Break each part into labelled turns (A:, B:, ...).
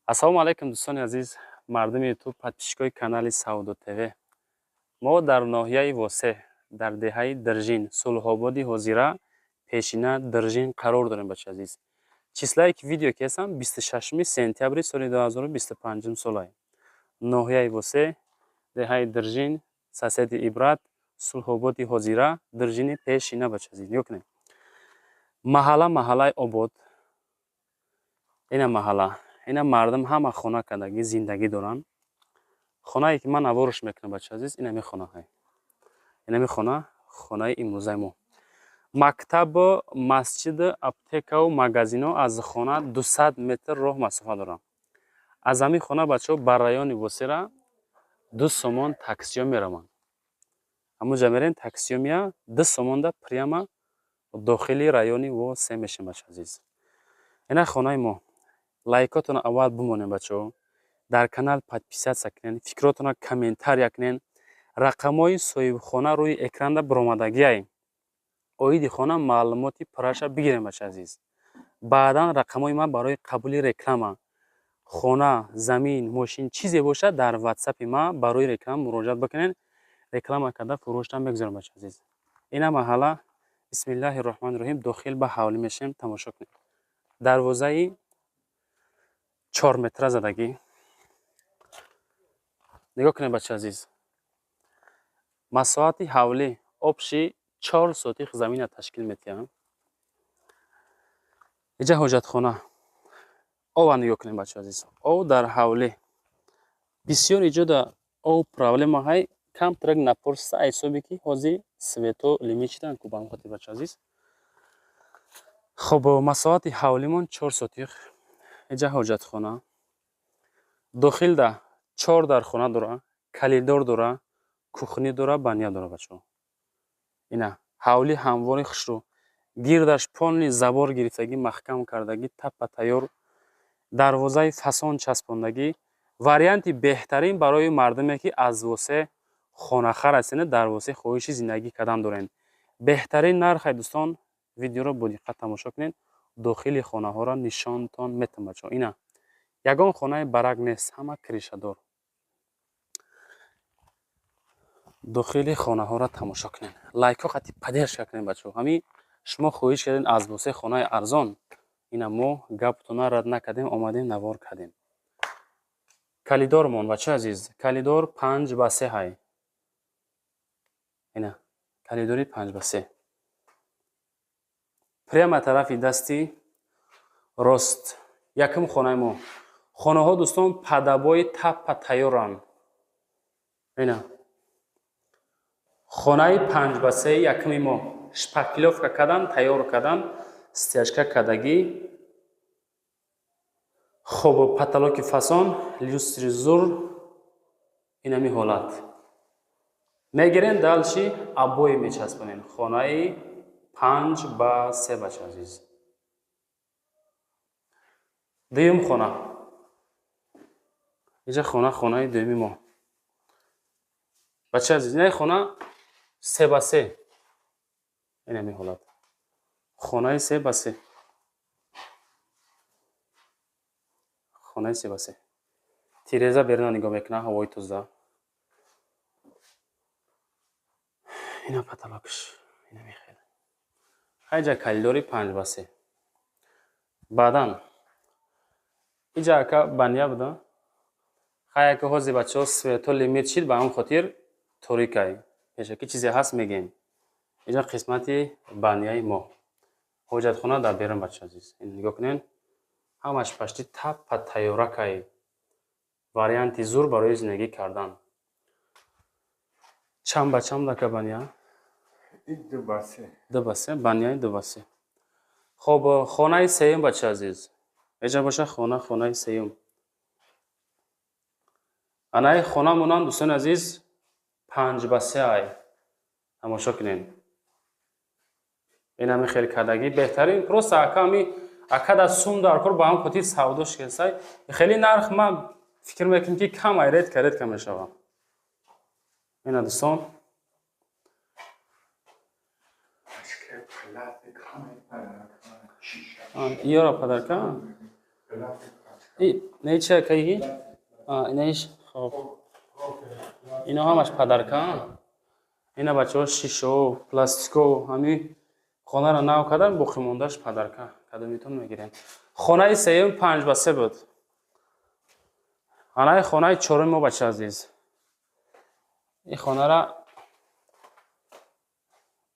A: ассалому алайкум дӯстони азиз, мардуми ютуб, подписчикои канали Саудо ТВ. Мо дар ноҳияи Восеҳ, дар деҳаи Диржин, Сулҳободи Ҳозира, пешина Диржин қарор дорем бачаи азиз. Числае ки видео ки ҳастам 26 сентябри соли 2025 солае. Ноҳияи Восеҳ, деҳаи Диржин, соседи Ибрат, Сулҳободи Ҳозира, Диржини пешина бачаи азиз. Нигоҳ кунед. Маҳаллаи обод. Ина маҳалла. Ина мардум ҳама хона кардагӣ зиндагӣ доранд. Хонае ки ман наворуш мекунам бачаи азиз, инами хонаҳай. Инами хона, хонаи имрӯзаи мо. Мактабу, масҷиду, аптекаву магазину аз хона 200 метр роҳ масофа доранд. Аз ҳамин хона бачаҳо ба райони Восера 2 сомон таксиё мераванд. Ҳамуҷа мерем таксиё мея 2 сомонда прямо дохили райони Восе мешавем бачаи азиз. Ина хонаи мо. Лайкотона аввал бимонем бачаҳо. Дар канал подписатсия кунед, фикротона комментария кунед. Рақамҳои соҳибхона рӯи экранда биромадагиай. Оиди хона маълумоти пурраша бигирем бачаи азиз. Баъдан рақамҳои ман барои қабули реклама, хона, замин, мошин чизе бошад дар ватсапи ман барои реклама муроҷиат бикунед. Реклама карда фурӯшта мегузорам бачаи азиз. Ина маҳалла бисмиллаҳи роҳмани роҳим дохил ба ҳавлӣ мешавем, тамошо кунед. Дарвозаи 4 метра задагӣ. Нигоҳ кунед бачаи азиз. Масоҳати ҳавлӣ обши 4 сотих замина ташкил метиҳад. Иҷа ҳоҷатхона. Ова нигоҳ кунед бачаи азиз. Ов дар ҳавлӣ. Бисёр иҷода ов проблемаҳай камтарак напурса ҳисоби ки ҳозир свето лимичидан кубам хотир бачаи азиз. Хоб масоҳати ҳавлимон 4 сотих. Иҷа ҳоҷатхона. Дохилда 4 дар хона дора, калидор дора, кухни дора, баня дора бачаҳо. Ина ҳавли ҳамвори хушрӯ. Гирдаш полни забор гирифтагӣ, маҳкам кардагӣ, таппа тайёр. Дарвозаи фасон часпондагӣ. Варианти беҳтарин барои мардуме ки аз Восеҳ хонахар ҳастед, дар Восеҳ хоҳиши зиндагӣ кардан доред. Беҳтарин нархай дӯстон, видеоро бо диққат тамошо кунед. Дохили хонаҳоро нишонтон метам бачаҳо. Ина ягон хонаи барак нест, ҳама кришадор. дохили хонаҳоро тамошо кунед. Лайкҳо қати паддержка кунед бачаҳо. Ҳамин шумо хоҳиш кардед аз Восеҳ хонаи арзон. Ина мо гапатона рад накардем, омадем навор кардем. Калидормон бачаи азиз, калидор 5x3 ҳай. Ина калидори 5x3. Прямо тарафи дасти рост. Якум хонаи мо. Хонаҳо дӯстон падабои таппа тайёранд. Ина хонаи 5x3 якуми мо. Шпаклёвка кардан, тайёр кардан, стяжка кардагӣ. хоб потолоки фасон, люстри зур. Инами ҳолат. Мегирем далчи обои мечаспонем. Хонаи 5x3 бачаи азиз. Дуюм хона. Иҷа хонаи дуюми мо. Бачаи азиз, ина хона 3x3. Инами ҳолат. Хонаи 3x3. Хонаи 3x3. Тиреза берна нигоҳ мекунам, ҳавои тоза. Ина потолокш. Ина мехел. Ҳайҷа калидори 5x3. Баъдан иҷа ака баня буда. Хая ки ҳозир бачаҳо свето лимит шид ба ҳамин хотир торикай. Пешаки чизе ҳаст мегем. Иҷа қисмати баняи мо. Ҳоҷатхона дар берун бачаи азиз. Ин нигоҳ кунед. Ҳамаш пашти таппа тайёракай. Варианти зур барои зиндагӣ кардан. Чам ба чам дака баня? 2x3. Баняи 2x3. хоб хонаи сеюм бачаи азиз. Иҷа боша хонаи сеюм. Анаи хонамонам дӯстони азиз 5x3 ай. Тамошо кунед. Инами хел кардагӣ беҳтарин просто аками акада сум дар кор ба ҳам хотир савдо шикастай. Хели нарх ман фикр мекунам ки кам ай, редка мешавад. Ина дӯстон иёра падарка нече кайги? Инеш хоб. Ино ҳамаш падарка. Ина бачаҳо шишо, пластико, ҳами хонаро нав кардан, боқӣ мондаш падарка. Кадомитон мегирем? Хонаи сеюм 5 ба 3 буд. Хонаи чорум мо бача азиз. این خانه را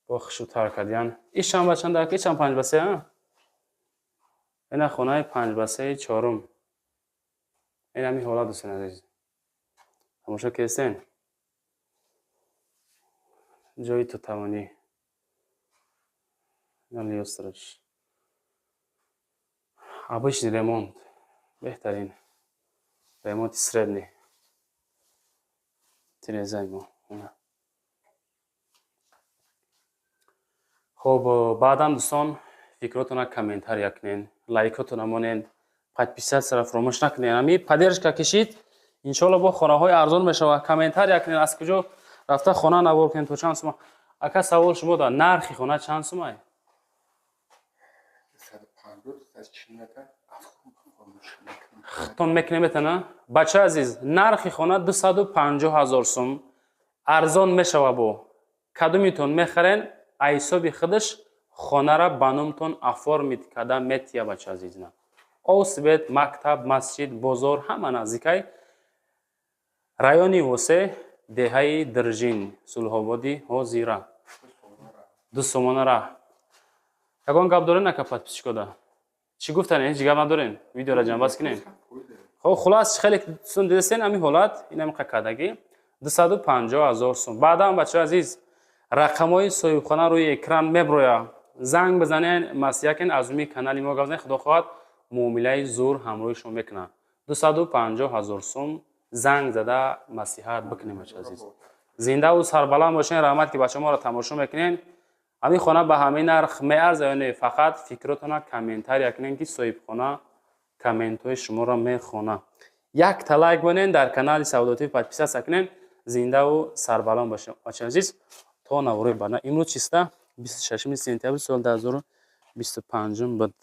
A: با خشوتر کردیم. ایش هم بچند در که چند 5 به 3 ها؟ این خانه 5 به 3 چهارم. این همی حالا دوستان عزیز. تماشا کردین؟ جایی تو توانی. این لیوسترش. آبش ریموند. بهترین. ریموند سردنی. تیرزای ما. خب بعدم دوستان فکراتون کامنتار یکنین، لایکاتون مونین، подписаться سر فراموش نکنین. امی پدرشکا کشید ان شاء الله با خانه های ارزان میشه. کامنتار یکنین از کجا رفته خانه نوار کنین تو چند سوم. اگه سوال شما دا نرخ خانه چند سومه؟ 150 تون میکنیم. بچه عزیز نرخ خانه 250,000 سوم ارزان میشه. با کدومیتون میخرین حسابی خودش خانه را بانومتون افورمید کده میتیه. بچه عزیز نه اوسبت مکتب مسجد بازار همه نزدیکای رایونی وسه دههای درجین سلح‌آبادی حاضره 2 سومانه را یکان گپ دارین نکه подписчик کده چی گفتن؟ هیچ گپ ندارین؟ ویدیو را جمع بس کنین. خب خلاص خیلی سون دیدین همین حالت این هم کدگی 250,000 سوم. بعدا بچه عزیز رقمای صاحبخانه روی اکران میبرویا. زنگ بزنین مسیحکن از امی کانال ما گفتن خدا خواهد معامله زور همراه شما میکنه. 250,000 سوم زنگ زده مسیحات بکنیم بچه عزیز. زنده و سربلند باشین. رحمت که بچه ما را تماشا میکنین. همین خانه به همین نرخ میارزه یا نه؟ فقط فکراتون کامنتار یکنین که صاحبخانه کامنت‌های شما را میخونه. یک تا لایک بکنین در کانال سعوداتی подписаться کنین. زنده و سربلند باشین بچه عزیز. تا نوروز برنامه امروز چیسته 26 سپتامبر سال 2025 بود.